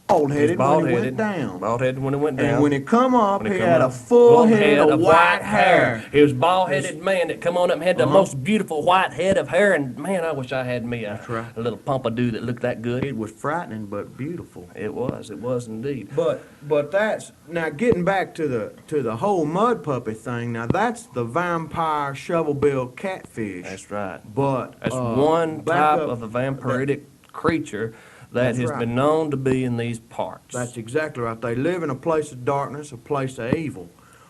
bald-headed when he went down. Bald-headed when he went down. And when he come up, he had a full head of white hair. He was a bald-headed man that come on up and had the most beautiful white head of hair. And man, I wish I had me a little pompadour that looked that good. It was frightening but beautiful. It was indeed. But that's now getting back to the whole mud puppy thing. Now that's the vampire shovel-billed catfish. That's right. But that's one type of a vampiric creature that has been known to be in these parts. That's exactly right. They live in a place of darkness, a place of evil.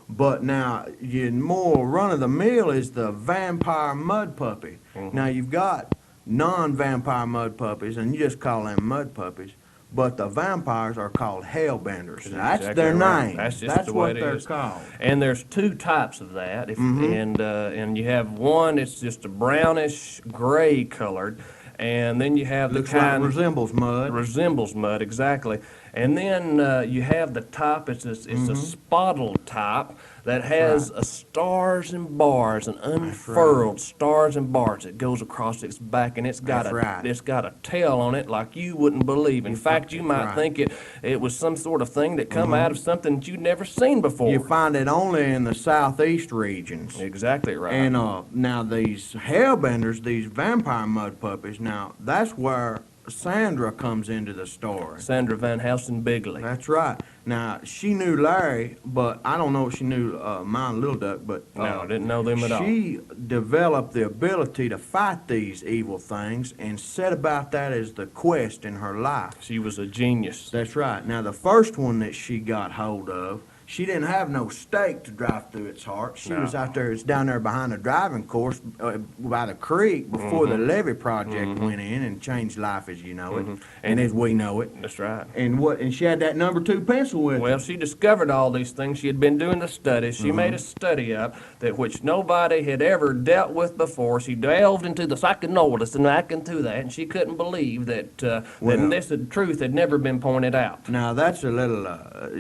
But now, more run-of-the-mill is the vampire mud puppy. Now, you've got non-vampire mud puppies, and you just call them mud puppies. But the vampires are called hellbenders. That's their name. That's just the way what they're called. And there's two types of that. And you have one, it's just a brownish gray colored. And then you have the kind like resembles mud. Resembles mud, exactly. And then you have the top. It's a spotted top that has stars and bars, and unfurled stars and bars that goes across its back, and it's got a tail on it like you wouldn't believe. In fact, you might think it was some sort of thing that come out of something that you'd never seen before. You find it only in the southeast regions. Exactly right. And now these hellbenders, these vampire mud puppies, now that's where Sandra comes into the story. Sandra Van Helsing Bigley. That's right. Now, she knew Larry, but I don't know if she knew Mine Little Duck, but no, I didn't know them at all. She developed the ability to fight these evil things and set about that as the quest in her life. She was a genius. That's right. Now, the first one that she got hold of, she didn't have no stake to drive through its heart. She was out there, it's down there behind the driving course by the creek before the levee project went in and changed life as you know it, and as we know it. That's right. And she had that number 2 pencil with her. Well, she discovered all these things. She had been doing the studies. She made a study up that which nobody had ever dealt with before. She delved into the psychoanalysis and back into that, and she couldn't believe that this truth had never been pointed out. Now, that's a little,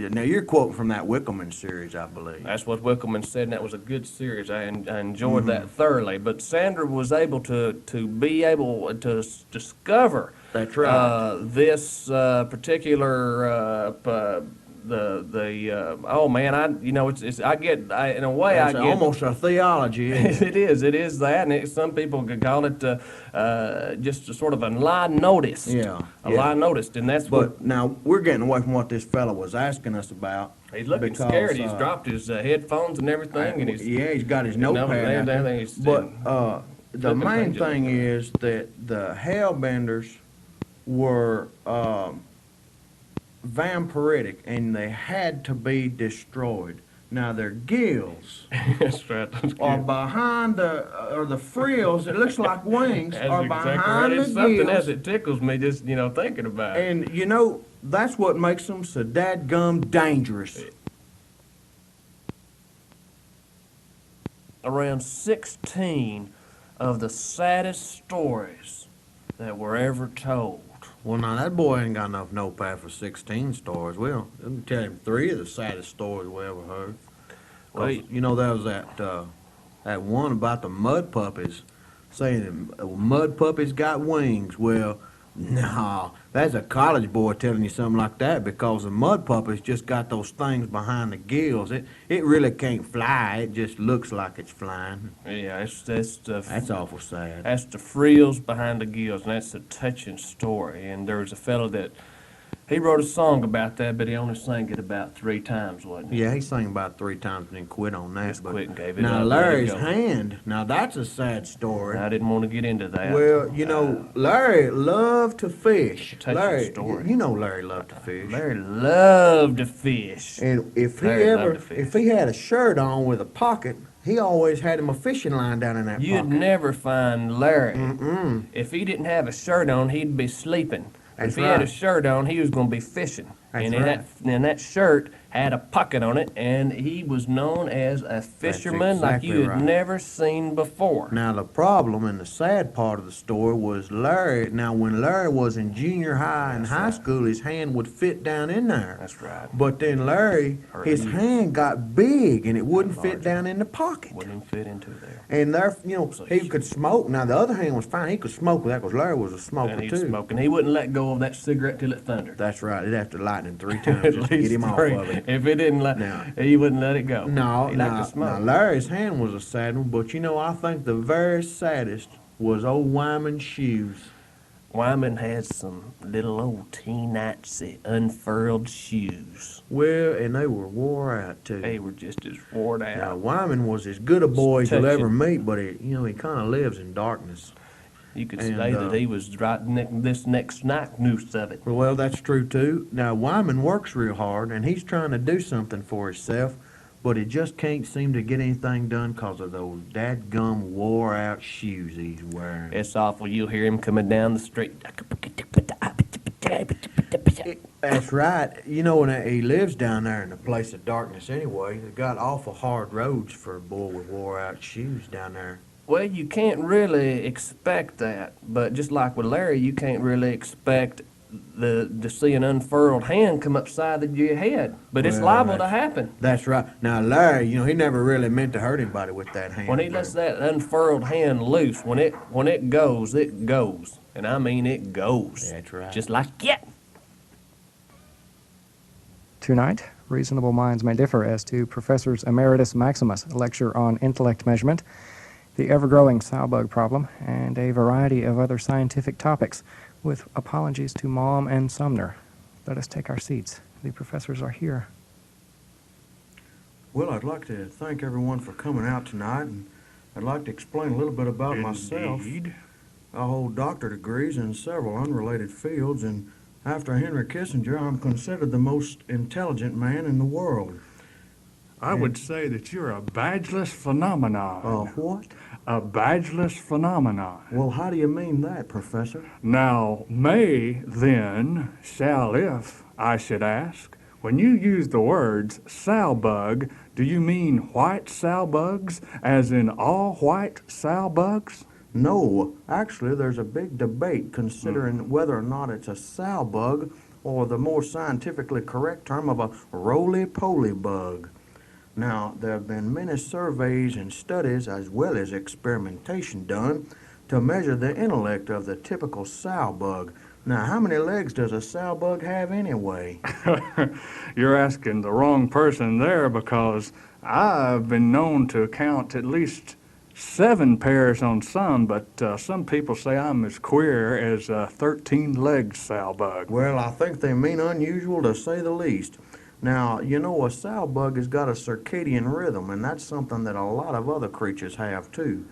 now you're quoting from that Wickelman series, I believe. That's what Wickelman said, and that was a good series. I enjoyed that thoroughly. But Sandra was able to discover this particular oh man, I get almost a theology. It is that, and some people could call it just a sort of a lie notice. Lie notice, and that's now we're getting away from what this fellow was asking us about. He's looking scared. He's dropped his headphones and everything, and he's got his notepad. But the main thing is that the hellbenders were vampiric, and they had to be destroyed. Now their gills are behind the frills. It looks like wings. Are behind the gills. It's something else that tickles me just thinking about it. And that's what makes them so dadgum dangerous. Around 16 of the saddest stories that were ever told. Well, now, that boy ain't got enough notepad for 16 stories. Well, let me tell him 3 of the saddest stories we ever heard. Well, there was that one about the mud puppies, saying that mud puppies got wings. Well, no, that's a college boy telling you something like that, because the mud puppies just got those things behind the gills. It really can't fly. It just looks like it's flying. Yeah, that's awful sad. That's the frills behind the gills, and that's a touching story. And there was a fellow that he wrote a song about that, but he only sang it about 3 times, wasn't he? Yeah, he sang about 3 times and then quit on that. Just quit and gave it now, up. Larry's hand, now that's a sad story. I didn't want to get into that. Well, Larry loved to fish. Larry, story. Larry loved to fish. Larry loved to fish. And if he had a shirt on with a pocket, he always had him a fishing line down in that pocket. You'd never find Larry. If he didn't have a shirt on, he'd be sleeping. If he had a shirt on, he was going to be fishing. That's and right. that shirt had a pocket on it, and he was known as a fisherman like exactly you had right. never seen before. Now, the problem and the sad part of the story was Larry. Now, when Larry was in junior high and That's high right. school, his hand would fit down in there. That's right. But then Larry, his hand got big and it wouldn't fit larger. down in the pocket. Wouldn't fit into there. And there, you know, So he could smoke. Now, the other hand was fine. He could smoke with that because Larry was a And smoker, he'd too. smoke, and he wouldn't let go of that cigarette till it thundered. That's right. He'd have to light him 3 times At just to get least him off 3. of it. If it didn't let, No. he wouldn't let it go. No, he liked to now smoke. Larry's hand was a sad one, but you know, I think the very saddest was old Wyman's shoes. Wyman had some little old teen-Nazi unfurled shoes. Well, and they were wore out, too. They were just as worn Now, out. Wyman was as good a boy as you'll Touching. ever meet, but he, you know, he kind of lives in darkness. You could and, say that he was right this next night noose of it. Well, that's true, too. Now, Wyman works real hard, and he's trying to do something for himself, but he just can't seem to get anything done because of those dadgum wore-out shoes he's wearing. It's awful. You'll hear him coming down the street. That's right. You know, and he lives down there in a place of darkness anyway. They got awful hard roads for a boy with wore-out shoes down there. Well, you can't really expect that, but just like with Larry, you can't really expect to see an unfurled hand come upside of your head. But it's Well, liable to that's- happen. That's right. Now, Larry, you know, he never really meant to hurt anybody with that hand. When he lets that unfurled hand loose, when it goes, it goes. And I mean it goes. That's right. Just like that. Tonight, reasonable minds may differ as to Professors Emeritus Maximus' lecture on intellect measurement, the ever-growing sow bug problem, and a variety of other scientific topics, with apologies to Mom and Sumner. Let us take our seats. The professors are here. Well, I'd like to thank everyone for coming out tonight, and I'd like to explain a little bit about myself. I hold doctorate degrees in several unrelated fields, and after Henry Kissinger, I'm considered the most intelligent man in the world. I would say that you're a badgeless phenomenon. What? A badgeless phenomenon. Well, how do you mean that, Professor? Now, may, then, shall, if, I should ask, when you use the words sow bug, do you mean white sow bugs, as in all white sow bugs? No, actually, there's a big debate considering whether or not it's a sow bug or the more scientifically correct term of a roly-poly bug. Now, there have been many surveys and studies as well as experimentation done to measure the intellect of the typical sow bug. Now, how many legs does a sow bug have anyway? You're asking the wrong person there, because I've been known to count at least 7 pairs on some, but some people say I'm as queer as a 13-legged sow bug. Well, I think they mean unusual to say the least. Now, you know, a sow bug has got a circadian rhythm, and that's something that a lot of other creatures have, too.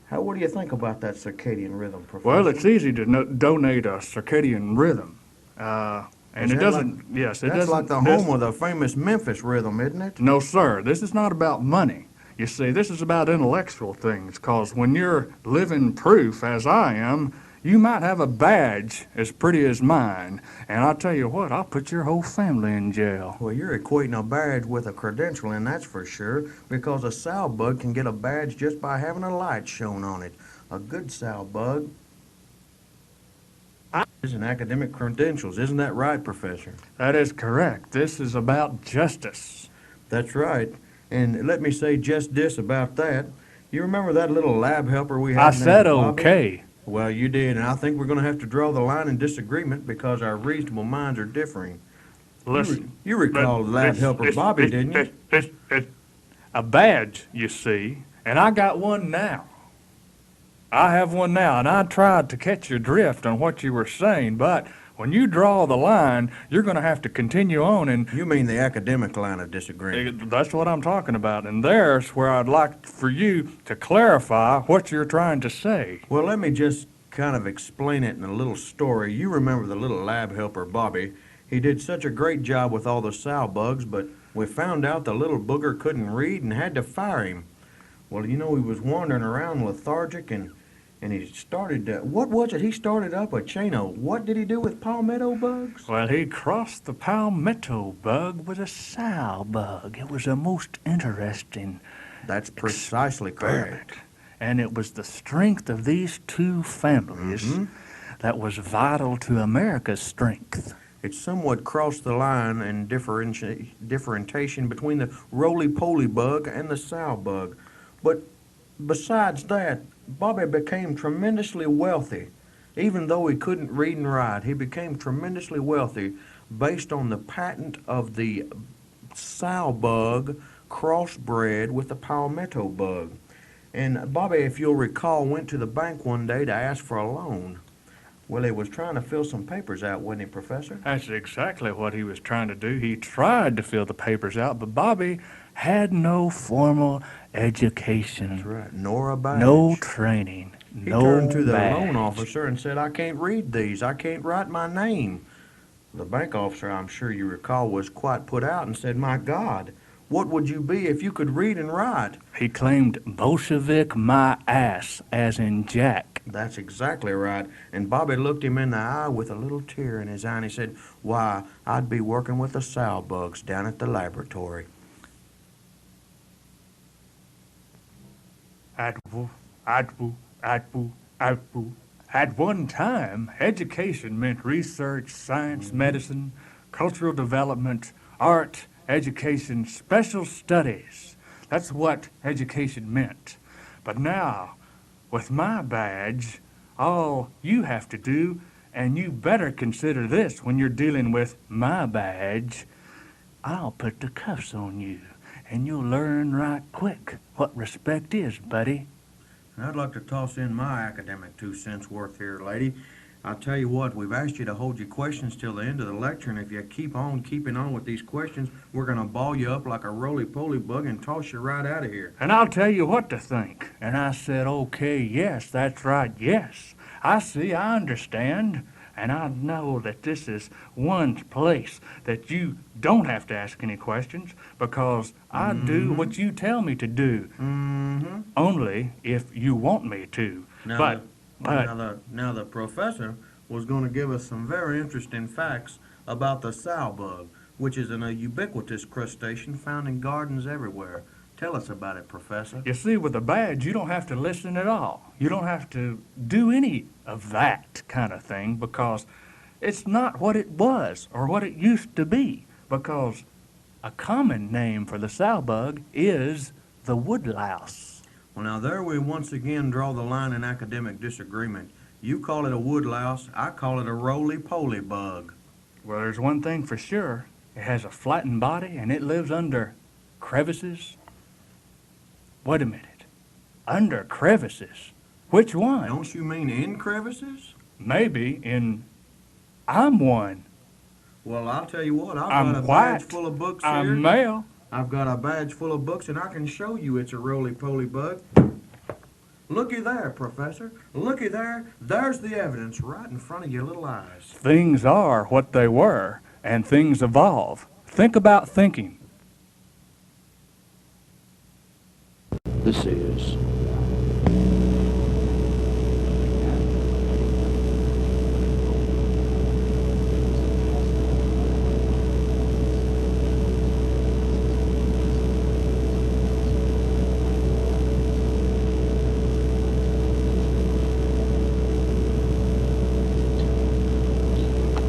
What do you think about that circadian rhythm, Professor? Well, it's easy to donate a circadian rhythm. And Is it that doesn't, like- yes, it That's doesn't. like the home of the famous Memphis rhythm, isn't it? No, sir, this is not about money. You see, this is about intellectual things, because when you're living proof, as I am, you might have a badge as pretty as mine, and I'll tell you what, I'll put your whole family in jail. Well, you're equating a badge with a credential, and that's for sure, because a sow bug can get a badge just by having a light shown on it. A good sow bug is an academic credentials. Isn't that right, Professor? That is correct. This is about justice. That's right. And let me say just this about that. You remember that little lab helper we had? I named said Bobby? okay. Well, you did, and I think we're going to have to draw the line in disagreement because our reasonable minds are differing. Listen. You recall but lab it's- helper it's- Bobby, it's- didn't you? It's a badge, you see, and I got one now. I have one now, and I tried to catch your drift on what you were saying, but when you draw the line, you're going to have to continue on, and You mean the academic line of disagreement. that's what I'm talking about. And there's where I'd like for you to clarify what you're trying to say. Well, let me just kind of explain it in a little story. You remember the little lab helper Bobby. He did such a great job with all the sow bugs, but we found out the little booger couldn't read and had to fire him. Well, you know, he was wandering around lethargic, and And he started, what was it? He started up a chain of, what did he do with palmetto bugs? Well, he crossed the palmetto bug with a sow bug. It was a most interesting That's precisely correct. experiment. And it was the strength of these two families that was vital to America's strength. It somewhat crossed the line in differentiation between the roly-poly bug and the sow bug. But besides that, Bobby became tremendously wealthy. Even though he couldn't read and write, he became tremendously wealthy based on the patent of the sow bug crossbred with the palmetto bug. And Bobby, if you'll recall, went to the bank one day to ask for a loan. Well, he was trying to fill some papers out, wasn't he, Professor? That's exactly what he was trying to do. He tried to fill the papers out, but Bobby had no formal education. That's right. Nor a badge. No training. He no turned to the badge. loan officer and said, I can't read these. I can't write my name. The bank officer, I'm sure you recall, was quite put out and said, my God, what would you be if you could read and write? He claimed Bolshevik my ass, as in Jack. That's exactly right. And Bobby looked him in the eye with a little tear in his eye and he said, why, I'd be working with the sow bugs down at the laboratory. At one time, education meant research, science, medicine, cultural development, art, education, special studies. That's what education meant. But now, with my badge, all you have to do, and you better consider this when you're dealing with my badge, I'll put the cuffs on you, and you'll learn right quick what respect is, buddy. I'd like to toss in my academic 2 cents worth here, lady. I'll tell you what, we've asked you to hold your questions till the end of the lecture, and if you keep on keeping on with these questions, we're going to ball you up like a roly-poly bug and toss you right out of here. And I'll tell you what to think. And I said, okay, yes, that's right, yes. I see, I understand. And I know that this is one place that you don't have to ask any questions because I do what you tell me to do. Only if you want me to. Now the professor was going to give us some very interesting facts about the sow bug, which is a ubiquitous crustacean found in gardens everywhere. Tell us about it, Professor. You see, with a badge, you don't have to listen at all. You don't have to do any of that kind of thing because it's not what it was or what it used to be. Because a common name for the sow bug is the woodlouse. Well, now there we once again draw the line in academic disagreement. You call it a woodlouse, I call it a roly-poly bug. Well, there's one thing for sure. It has a flattened body and it lives under crevices. Wait a minute. Under crevices? Which one? Don't you mean in crevices? Maybe in... I'm one. Well, I'll tell you what, I've I'm got a white. badge full of books here. I'm male. I've got a badge full of books, and I can show you it's a roly-poly bug. Looky there, Professor. Looky there. There's the evidence right in front of your little eyes. Things are what they were, and things evolve. Think about thinking. This is...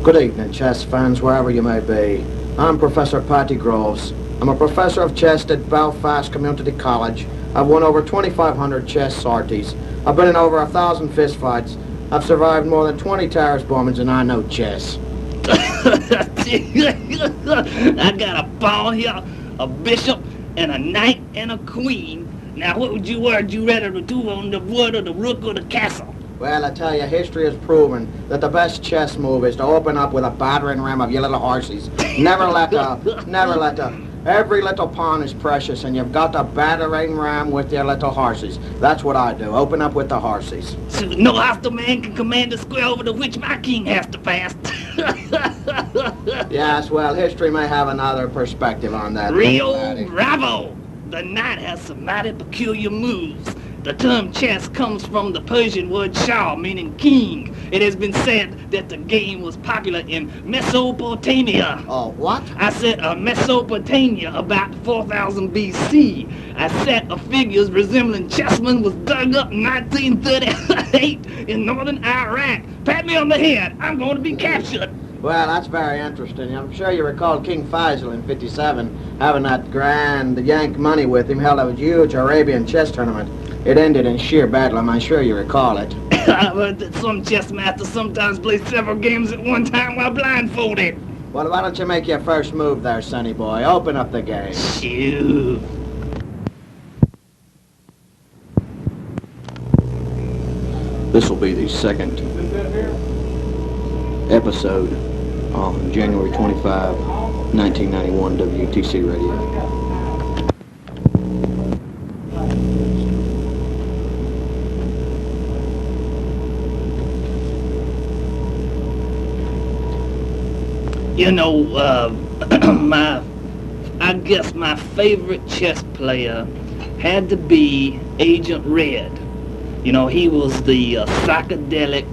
Good evening, chess fans, wherever you may be. I'm Professor Patty Groves. I'm a professor of chess at Belfast Community College. I've won over 2,500 chess sorties. I've been in over 1,000 fistfights. I've survived more than 20 terrorist bombings, and I know chess. I got a pawn here, a bishop, and a knight, and a queen. Now, what would you rather do on the wood or the rook or the castle? Well, I tell you, history has proven that the best chess move is to open up with a battering ram of your little horses. Never let up. Every little pawn is precious, and you've got the battering ram with your little horses. That's what I do. Open up with the horses. So no afterman can command the square over to which my king has to pass. Yes, well, history may have another perspective on that. Rio Bravo! The knight has some mighty peculiar moves, The term chess comes from the Persian word shah, meaning king. It has been said that the game was popular in Mesopotamia. Oh, what? I said Mesopotamia about 4000 BC. A set of figures resembling chessmen was dug up in 1938 in northern Iraq. Pat me on the head. I'm going to be captured. Well, that's very interesting. I'm sure you recall King Faisal in '57 having that grand Yank money with him, held a huge Arabian chess tournament. It ended in sheer bedlam. I'm sure you recall it. I've heard that some chess masters sometimes play several games at one time while blindfolded. Well, why don't you make your first move there, sonny boy? Open up the game. Shoot. This will be the second episode on January 25, 1991 WUTC Radio. You know, I guess my favorite chess player had to be Agent Red. You know, he was the psychedelic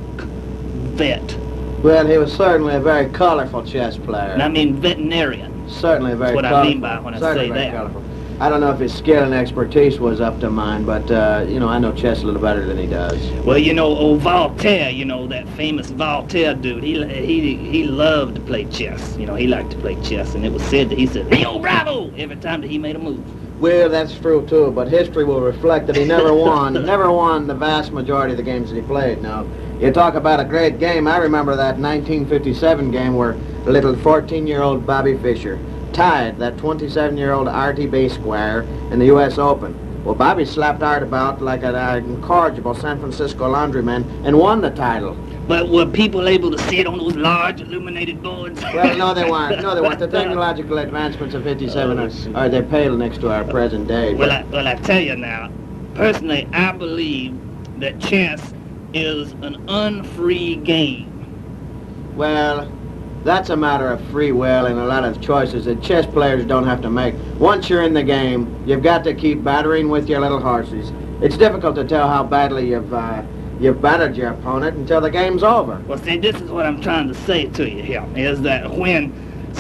vet. Well, he was certainly a very colorful chess player. And I mean veterinarian. Certainly very That's what colorful. I mean by when I Certainly say very that. Colorful. I don't know if his skill and expertise was up to mine, but, you know, I know chess a little better than he does. Well, you know, old Voltaire, you know, that famous Voltaire dude, he loved to play chess. You know, he liked to play chess, and it was said that he said, Rio Bravo, every time that he made a move. Well, that's true, too, but history will reflect that he never won, never won the vast majority of the games that he played. Now, you talk about a great game. I remember that 1957 game where little 14-year-old Bobby Fischer tied that 27-year-old Artie B. Squire in the U.S. Open. Well, Bobby slapped Art about like an incorrigible San Francisco laundryman and won the title. But were people able to sit on those large illuminated boards? Well, no, they weren't. No, they weren't. The technological advancements of '57 are they pale next to our present day. Well, I tell you now, personally, I believe that chess is an unfree game. Well, that's a matter of free will and a lot of choices that chess players don't have to make. Once you're in the game, you've got to keep battering with your little horses. It's difficult to tell how badly you've battered your opponent until the game's over. Well, see, this is what I'm trying to say to you here, is that when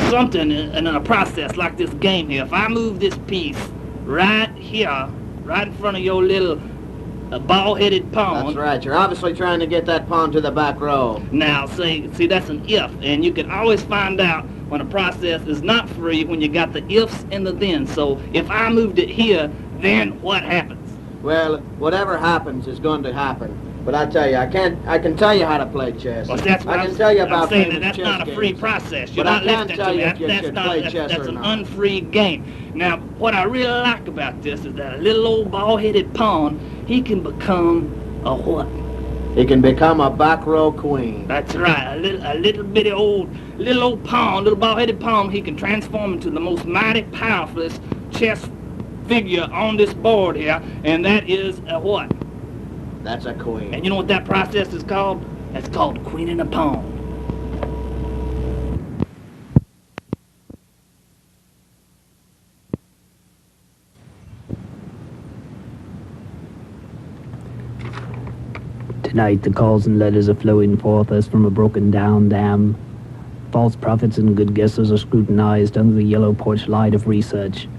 something in a process like this game here, if I move this piece right here, right in front of your little ball-headed pawn. That's right. You're obviously trying to get that pawn to the back row. Now, see, that's an if, and you can always find out when a process is not free when you got the ifs and the thens. So if I moved it here, then what happens? Well, whatever happens is going to happen. But I tell you, I can tell you how to play chess. Well, that's what I can tell you I'm about saying famous that that's chess not a free games. process. You're But I not can't listening tell to me. you if you That's should not play chess that's or an not. unfree game. Now, what I really like about this is that a little old ball-headed pawn, he can become a what? He can become a back row queen. That's right. A little bitty old pawn, little ball-headed pawn, he can transform into the most mighty, powerfulest chess figure on this board here, and that is a what? That's a queen. And you know what that process is called? That's called queening a pawn. Tonight the calls and letters are flowing forth as from a broken down dam. False prophets and good guesses are scrutinized under the yellow porch light of research.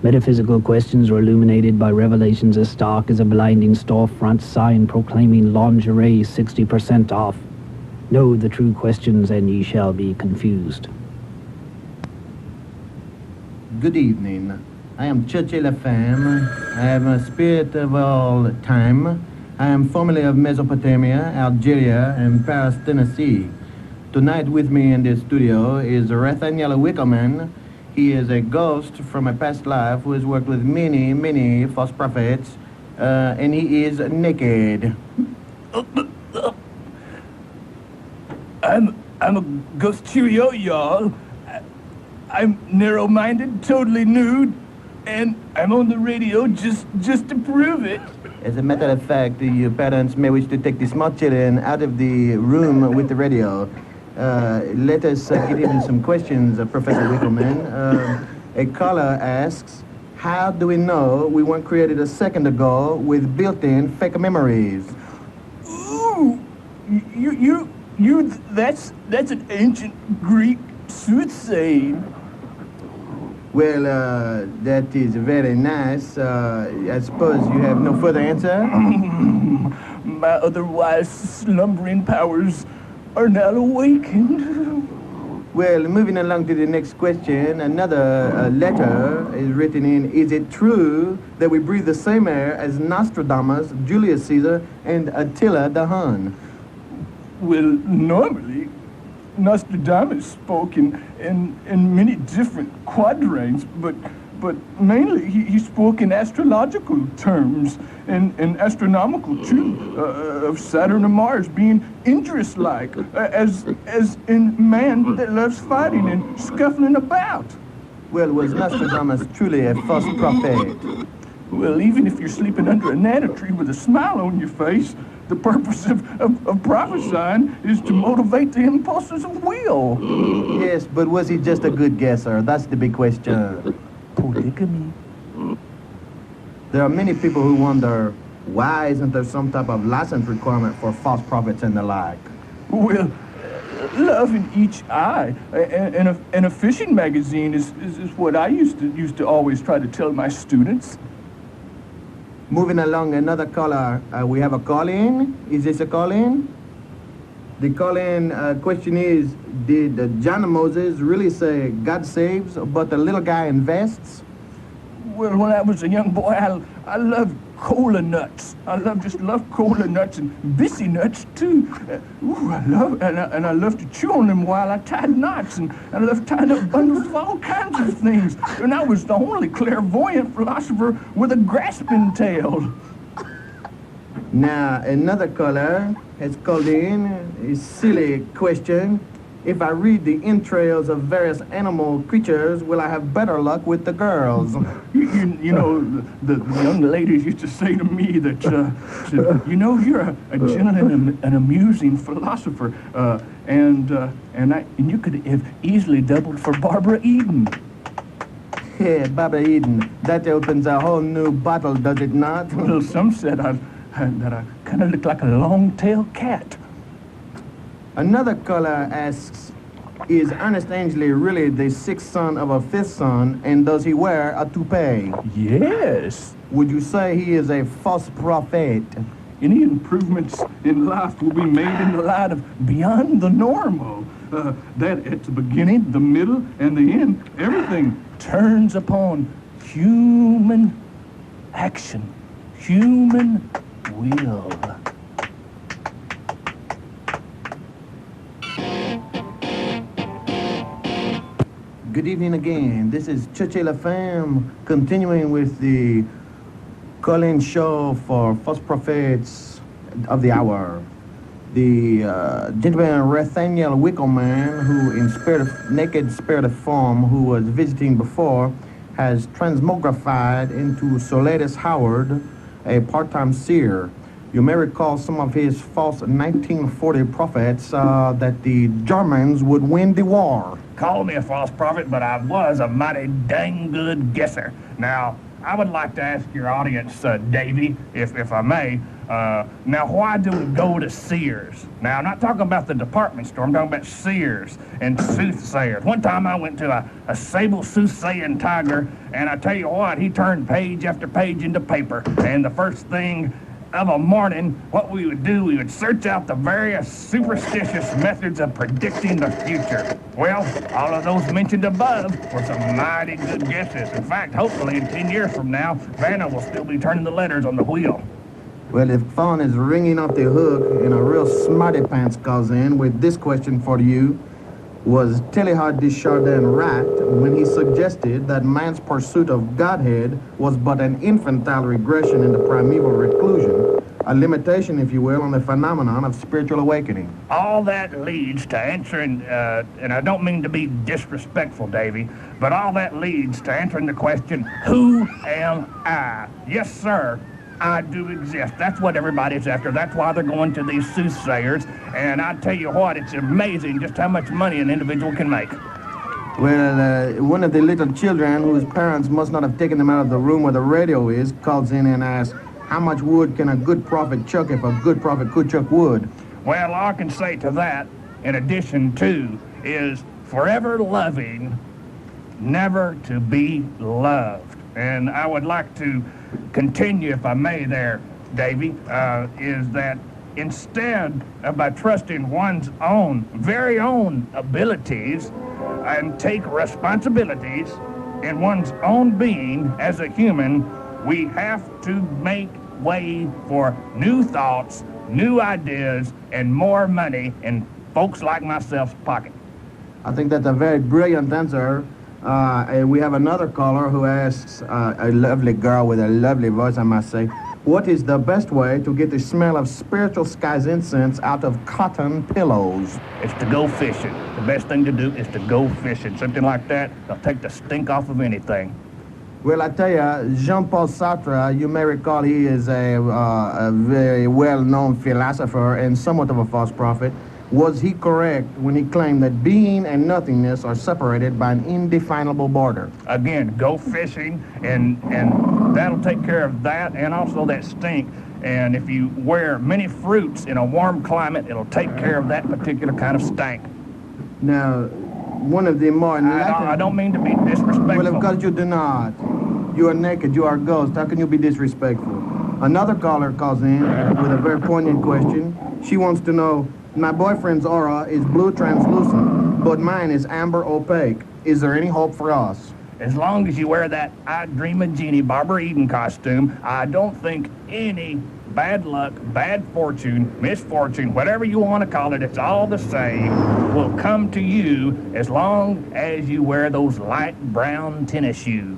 Metaphysical questions are illuminated by revelations as stark as a blinding storefront sign proclaiming lingerie 60% off. Know the true questions and ye shall be confused. Good evening. I am Churchill FM. I am a spirit of all time. I am formerly of Mesopotamia, Algeria, and Paris, Tennessee. Tonight with me in the studio is Nathaniel Wickerman. He is a ghost from a past life who has worked with many, many false prophets, and he is naked. I'm a ghost cheerio, y'all. I'm narrow-minded, totally nude, and I'm on the radio just to prove it. As a matter of fact, your parents may wish to take the small children out of the room with the radio. Let us get into some questions, Professor Wickelman. A caller asks, How do we know we weren't created a second ago with built-in fake memories? Ooh, that's an ancient Greek soothsaying. Well, that is very nice. I suppose you have no further answer? My otherwise slumbering powers are now awakened. Well, moving along to the next question, another letter is written in. Is it true that we breathe the same air as Nostradamus, Julius Caesar, and Attila the Hun? Well, normally, Nostradamus spoke in many different quadrants, but mainly he spoke in astrological terms and astronomical too, of Saturn and Mars being interest-like, as in man that loves fighting and scuffling about. Well, was Nostradamus truly a false prophet? Well, even if you're sleeping under a nana tree with a smile on your face, the purpose of prophesying is to motivate the impulses of will. Yes, but was he just a good guesser? That's the big question. Polygamy. There are many people who wonder, why isn't there some type of license requirement for false prophets and the like? Well, love in each eye. And a fishing magazine is what I used to always try to tell my students. Moving along, another caller. We have a call-in. Is this a call-in? The call-in question is, did John Moses really say God saves, but the little guy invests? Well, when I was a young boy, I loved cola nuts. I love cola nuts and bissy nuts too. I love to chew on them while I tied knots, and I love tying up bundles of all kinds of things. And I was the only clairvoyant philosopher with a grasping tail. Now, another caller has called in a silly question. If I read the entrails of various animal creatures, will I have better luck with the girls? You know, the young ladies used to say to me that, you know, you're a gentle and an amusing philosopher, and you could have easily doubled for Barbara Eden. Yeah, Barbara Eden. That opens a whole new bottle, does it not? Well, some said that I kind of looked like a long-tailed cat. Another caller asks, is Ernest Angley really the sixth son of a fifth son, and does he wear a toupee? Yes. Would you say he is a false prophet? Any improvements in life will be made in the light of beyond the normal. That at the beginning, the middle, and the end, everything turns upon human action, human will. Good evening again. This is Che La Femme, continuing with the call-in show for false prophets of the hour. The gentleman Nathaniel Wickelman, who in naked spirit of form, who was visiting before, has transmogrified into Soletus Howard, a part-time seer. You may recall some of his false 1940 prophets that the Germans would win the war. Call me a false prophet, but I was a mighty dang good guesser. Now, I would like to ask your audience, Davy, if I may, now why do we go to Sears? Now, I'm not talking about the department store, I'm talking about Sears and soothsayers. One time I went to a sable soothsaying tiger, and I tell you what, he turned page after page into paper, and the first thing of a morning, what we would do, we would search out the various superstitious methods of predicting the future. Well, all of those mentioned above were some mighty good guesses. In fact, hopefully in 10 years from now, Vanna will still be turning the letters on the wheel. Well, if phone is ringing off the hook and a real smarty pants calls in with this question for you, was Teilhard de Chardin right when he suggested that man's pursuit of Godhead was but an infantile regression into primeval reclusion, a limitation, if you will, on the phenomenon of spiritual awakening? All that leads to answering, and I don't mean to be disrespectful, Davy, but all that leads to answering the question, who am I? Yes, sir. I do exist. That's what everybody's after. That's why they're going to these soothsayers. And I tell you what, it's amazing just how much money an individual can make. Well, one of the little children whose parents must not have taken them out of the room where the radio is calls in and asks, how much wood can a good prophet chuck if a good prophet could chuck wood? Well, all I can say to that, in addition to, is forever loving, never to be loved. And I would like to continue, if I may there, Davy, is that instead of by trusting one's own, very own abilities and take responsibilities in one's own being as a human, we have to make way for new thoughts, new ideas, and more money in folks like myself's pocket. I think that's a very brilliant answer. We have another caller who asks, a lovely girl with a lovely voice, I must say, what is the best way to get the smell of spiritual skies incense out of cotton pillows? It's to go fishing. The best thing to do is to go fishing. Something like that, they'll take the stink off of anything. Well, I tell you, Jean-Paul Sartre, you may recall he is a very well-known philosopher and somewhat of a false prophet. Was he correct when he claimed that being and nothingness are separated by an indefinable border? Again, go fishing, and that'll take care of that and also that stink. And if you wear many fruits in a warm climate, it'll take care of that particular kind of stank. Now, one of the more I don't mean to be disrespectful. Well, of course you do not. You are naked, you are a ghost. How can you be disrespectful? Another caller calls in with a very poignant question. She wants to know, my boyfriend's aura is blue translucent, but mine is amber opaque. Is there any hope for us? As long as you wear that I Dream of Jeannie Barbara Eden costume, I don't think any bad luck, bad fortune, misfortune, whatever you want to call it, it's all the same, will come to you as long as you wear those light brown tennis shoes.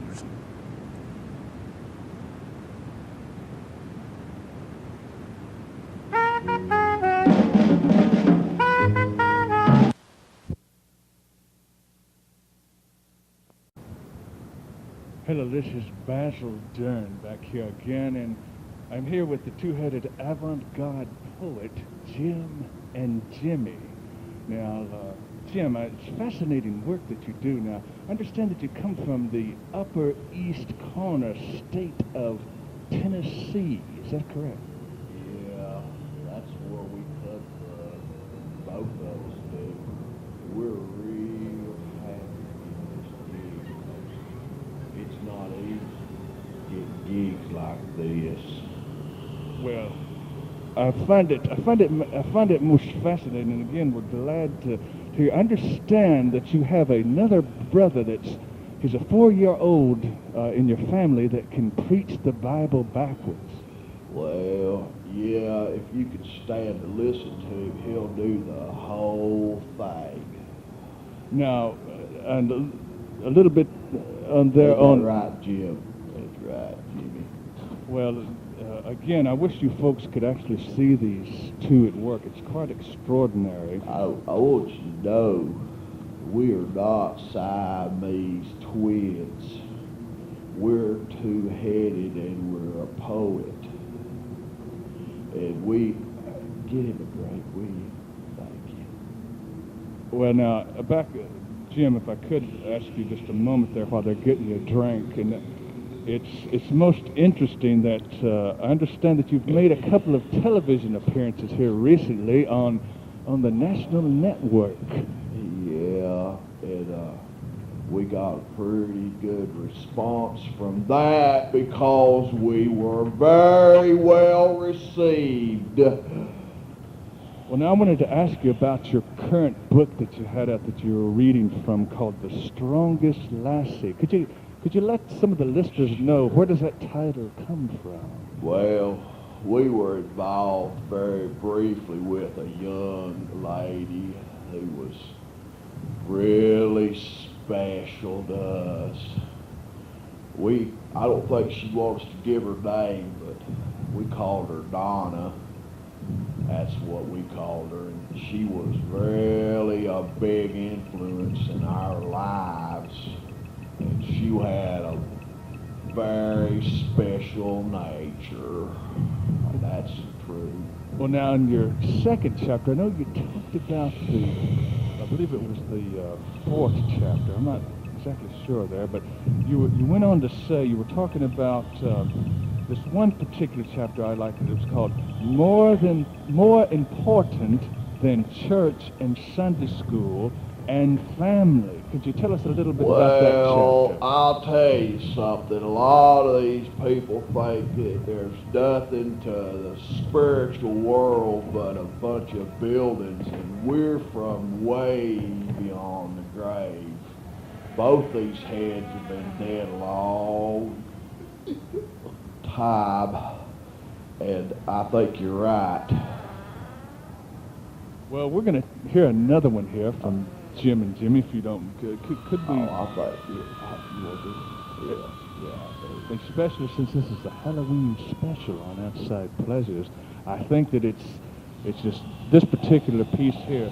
Hello, this is Basil Dern back here again, and I'm here with the two-headed avant-garde poet, Jim and Jimmy. Now, Jim, it's fascinating work that you do. Now, I understand that you come from the upper east corner state of Tennessee. Is that correct? Yeah, that's where we cut both of us do. We're real happy in this gig. It's not easy to get gigs like this. Well, I find it most fascinating, and again, we're glad to understand that you have another brother he's a 4-year-old in your family that can preach the Bible backwards. Well, yeah, if you could stand to listen to him, he'll do the whole thing. Now, and a little bit on there on... That's right, Jim. That's right, Jimmy. Well, again, I wish you folks could actually see these two at work. It's quite extraordinary. I want you to know we are not Siamese twins. We're two-headed and we're a poet. And we get him a break, will you? Thank you. Well, now, back, Jim, if I could ask you just a moment there while they're getting you a drink. And it's most interesting that I understand that you've made a couple of television appearances here recently on the national network. Yeah, and we got a pretty good response from that because we were very well received. Well, now I wanted to ask you about your current book that you had out that you were reading from called The Strongest Lassie. Could you let some of the listeners know where does that title come from? Well, we were involved very briefly with a young lady who was really special to us. I don't think she wants to give her name, but we called her Donna. That's what we called her, and she was really a big influence in our lives. And she had a very special nature. That's the truth. Well, now in your second chapter, I know you talked about the believe it was the fourth chapter. I'm not exactly sure there, but you went on to say, you were talking about this one particular chapter I liked. It was called More Important Than Church and Sunday School and Family. Could you tell us a little bit about that chapter? Well, I'll tell you something. A lot of these people think that there's nothing to the spiritual world but a bunch of buildings, and we're from way beyond the grave. Both these heads have been dead a long time, and I think you're right. Well, we're going to hear another one here from Jim and Jimmy, if you don't, could we? Oh, I think you will do. Yeah. Especially since this is a Halloween special on Outside Pleasures, I think that it's just this particular piece here.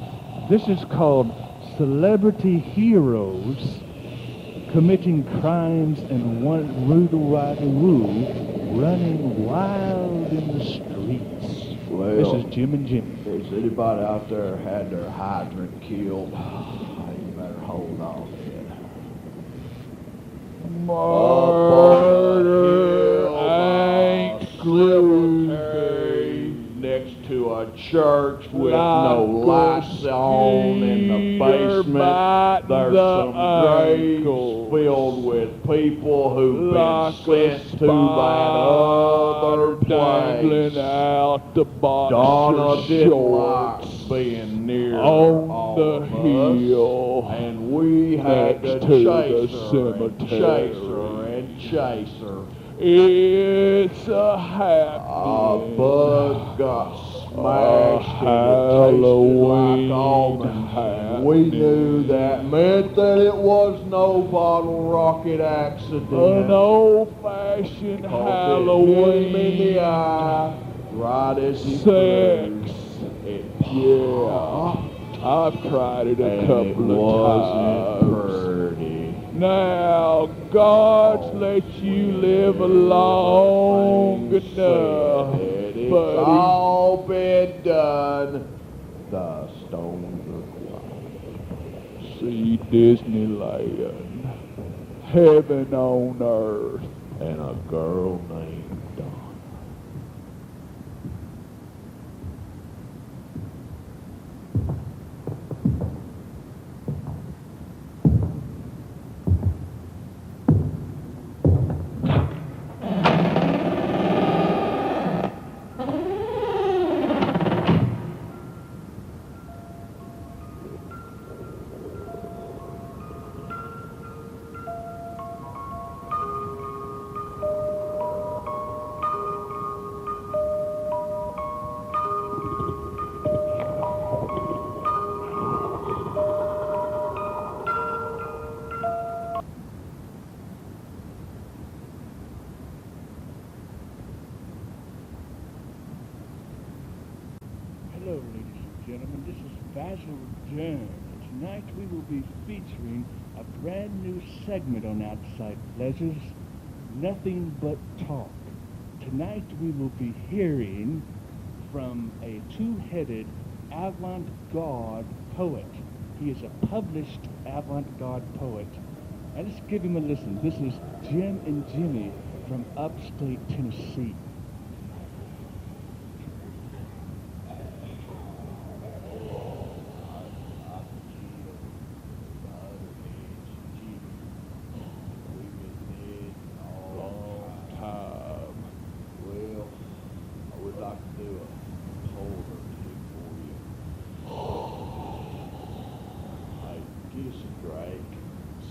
This is called Celebrity Heroes Committing Crimes and running wild in the streets. Well, this is Jim and Jimmy. Has anybody out there had their hydrant killed? You better hold on. Murder cemetery next to a church with no lights on in the basement. There's some graves filled with people who've been sent to that other place. Out the Donna didn't like being near on all the of hill us, and we had to next to chase the her and cemetery. chase her and chase her. It's a happy A bug got smashed and it tasted like almonds. And we knew that meant that it was no bottle rocket accident. An old-fashioned Halloween. It hit him in the eye right as he threw. It popped. I've tried it a And couple it of wasn't times. pretty. Now, God's let you live long enough, It's but all been done. The stones are quiet. see Disneyland, heaven on earth. And a girl named Dawn. Hello, ladies and gentlemen. This is Basil Dern. Tonight we will be featuring a brand new segment on Outside Pleasures, Nothing But Talk. Tonight we will be hearing from a two-headed avant-garde poet. He is a published avant-garde poet. Now let's give him a listen. This is Jim and Jimmy from upstate Tennessee.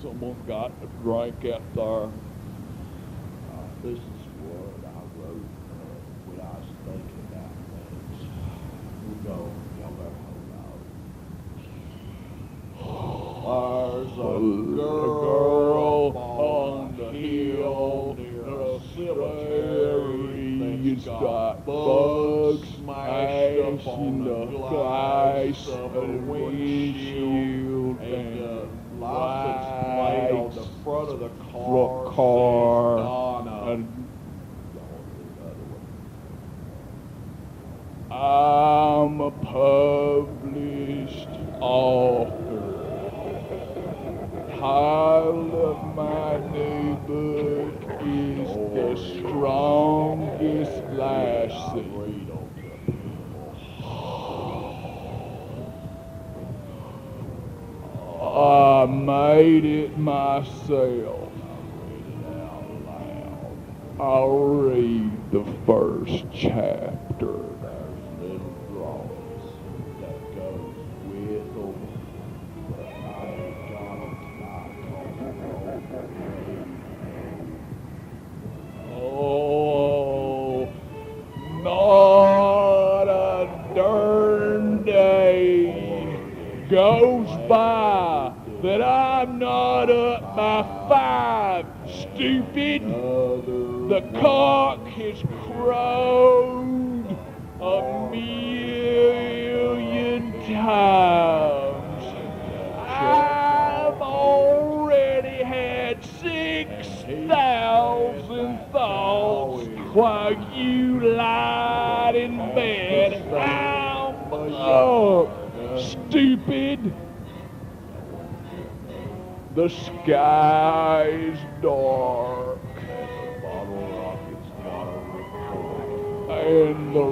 Someone got a drink out there. This is what I wrote when I was thinking about things. We'll go. Y'all better hold on. There's a girl on the hill near a cemetery that's got bugs smashed up on the glass of a windshield and license plate on the front of the car says Donna. I'm a published author. title of my new book is The Strongest Lassie. I made it myself. I'll read the first chapter. Little drawings that goes with them. But I ain't got 'em tonight. Oh, not a darn day goes by that I'm not up by 5, stupid. The cock has crowed 1,000,000 times. I've already had 6,000 thoughts while you lied in bed. I'm up, stupid. The sky is dark, and the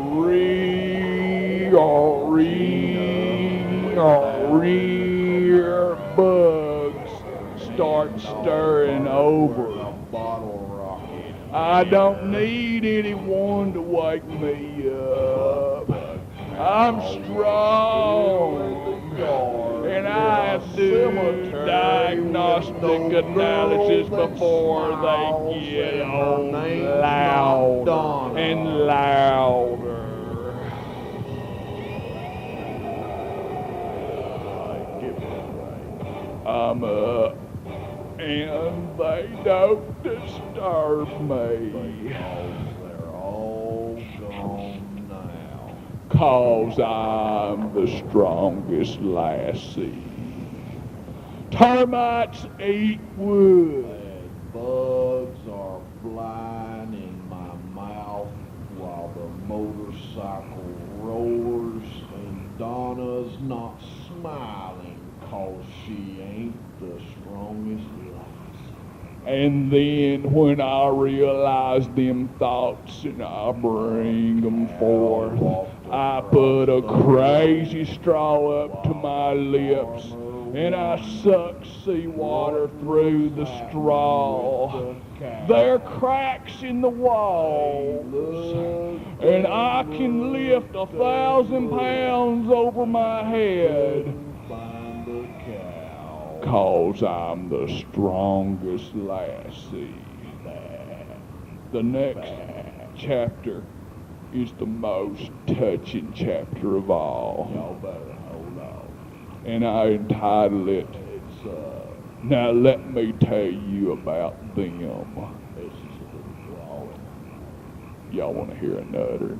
rear bugs start stirring over. I don't need anyone to wake me up. I'm strong, and I do diagnostic analysis before they get on louder and louder. I'm up, and they don't disturb me. They're all gone now. 'Cause I'm the strongest lassie. Termites eat wood. And bugs are flying in my mouth while the motorcycle roars, and Donna's not smiling 'cause she ain't the strongest lassie. And then when I realize them thoughts and I bring them forth, I put a crazy straw up to my lips and I suck seawater through the straw. There are cracks in the walls, and I can lift 1,000 pounds over my head. 'Cause I'm the strongest lassie. The next chapter is the most touching chapter of all. Y'all better hold on. And I entitle it, Now Let Me Tell You About Them. This is a little drawing. Y'all want to hear another?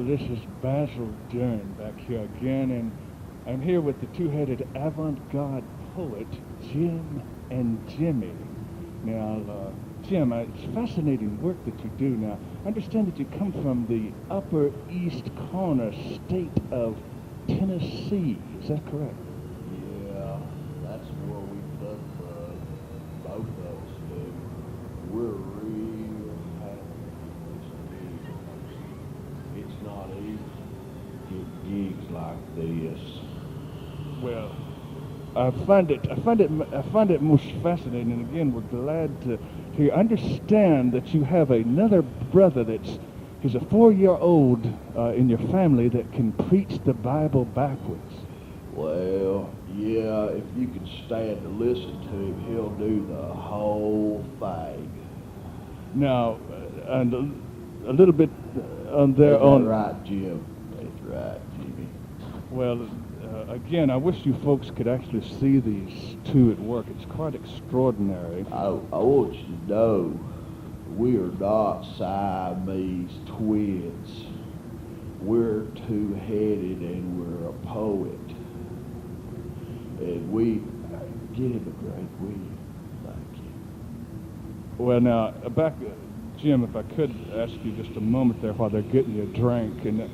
this is Basil Dern back here again, and I'm here with the two-headed avant-garde poet, Jim and Jimmy. Now, Jim, it's fascinating work that you do. Now, I understand that you come from the upper east corner state of Tennessee. Is that correct? Yeah, that's where we live, both of us do. We're real happy with this gig. It's not easy to get gigs like this. Well, I find it most fascinating, and again, we're glad to understand that you have another brother he's a 4-year-old in your family that can preach the Bible backwards. Well, yeah, if you can stand to listen to him, he'll do the whole thing. Now, and a little bit on there Is that on. right, Jim? That's right, Jimmy. Well, again, I wish you folks could actually see these two at work. It's quite extraordinary. I want you to know we are not Siamese twins. We're two-headed and we're a poet. And we give him a great win. Thank you. Well, now, Jim, if I could ask you just a moment there while they're getting you a drink. And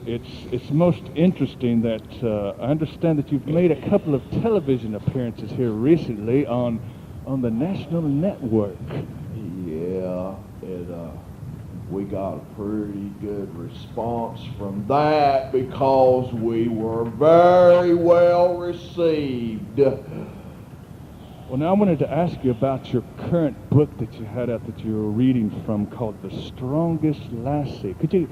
it's most interesting that I understand that you've made a couple of television appearances here recently on the national network. Yeah, and we got a pretty good response from that because we were very well received. Well, now I wanted to ask you about your current book that you had out that you were reading from called The Strongest Lassie. Could you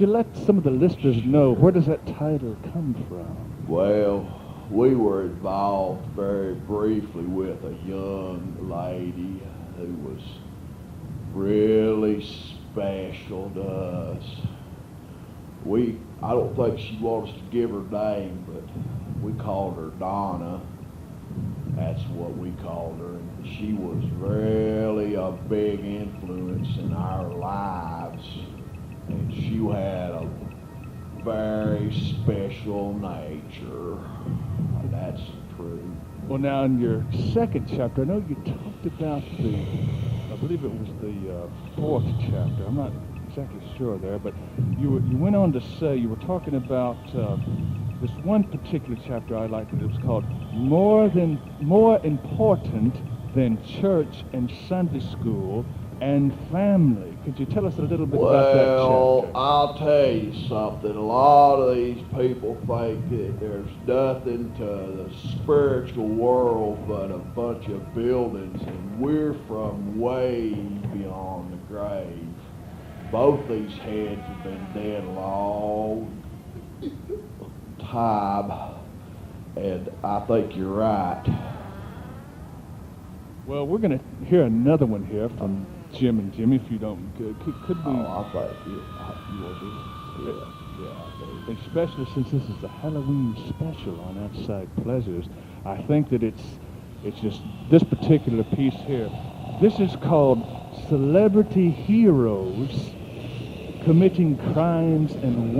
let some of the listeners know where does that title come from? Well, we were involved very briefly with a young lady who was really special to us. I don't think she wants to give her name, but we called her Donna. That's what we called her. And she was really a big influence in our lives. And she had a very special nature. And that's true. Well, now in your second chapter, I know you talked about I believe it was the fourth chapter. I'm not exactly sure there, but you went on to say, you were talking about this one particular chapter I liked. It was called More Important Than Church and Sunday School and Family. Could you tell us a little bit about that chapter? Well, I'll tell you something. A lot of these people think that there's nothing to the spiritual world but a bunch of buildings, and we're from way beyond the grave. Both these heads have been dead a long time, and I think you're right. Well, we're going to hear another one here from Jim and Jimmy, if you don't. Could we? Oh, I think you will do. Yeah. Especially since this is a Halloween special on Outside Pleasures, I think that it's just this particular piece here. This is called Celebrity Heroes Committing Crimes and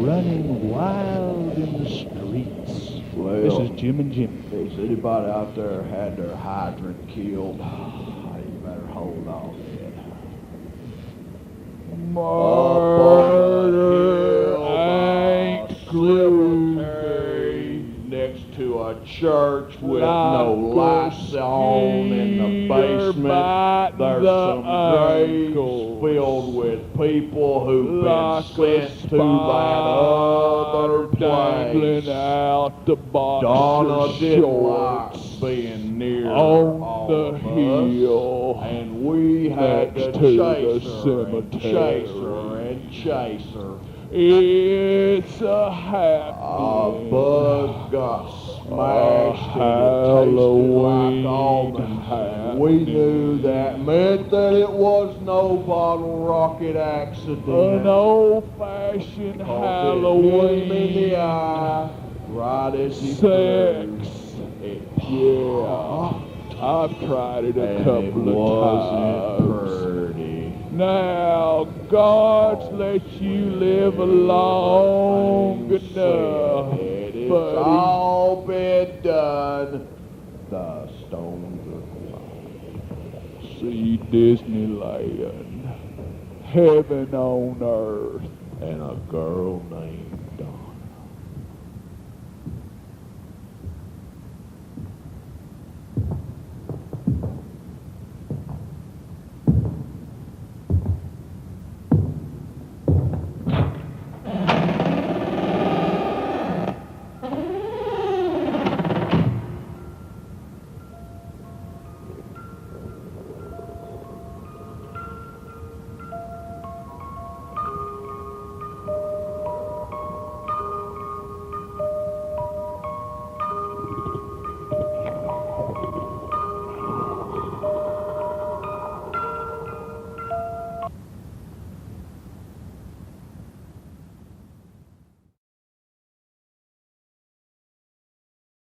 Running Wild in the Streets. Well, this is Jim and Jimmy. Has anybody out there had their hydrant killed? You better hold on then. Murder ain't cemetery next to a church with no lights on in the basement. There's some graves filled with people who've been sent to that other place. Out the box Donna didn't like being near on the hill, and we had to chase her. It's a happy bug got smashed and it tasted like almonds. And we knew that meant that it was no bottle rocket accident. An old-fashioned Halloween in the eye, right as he sex. Yeah, I've tried it a couple of times. Pretty. Now, God's let you live long enough, It's but all been done. The stones are gone. see Disneyland, heaven on earth. And a girl named Dawn.